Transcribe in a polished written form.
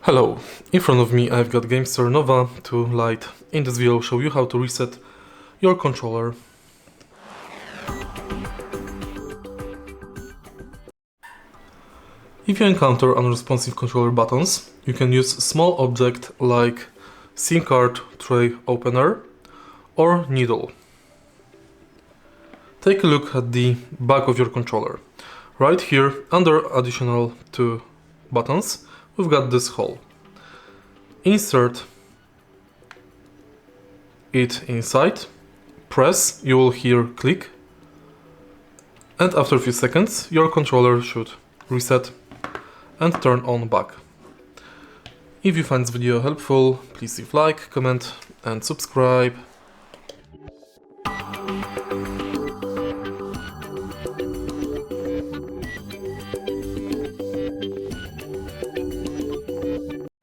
Hello, in front of me I've got GameSir Nova to Lite. In this video I'll show you how to reset your controller. If you encounter unresponsive controller buttons, you can use a small object like SIM card tray opener or needle. Take a look at the back of your controller. Right here, under additional two buttons, we've got this hole. Insert it inside, press, you will hear click, and after a few seconds your controller should reset and turn on back. If you find this video helpful, please leave like, comment and subscribe.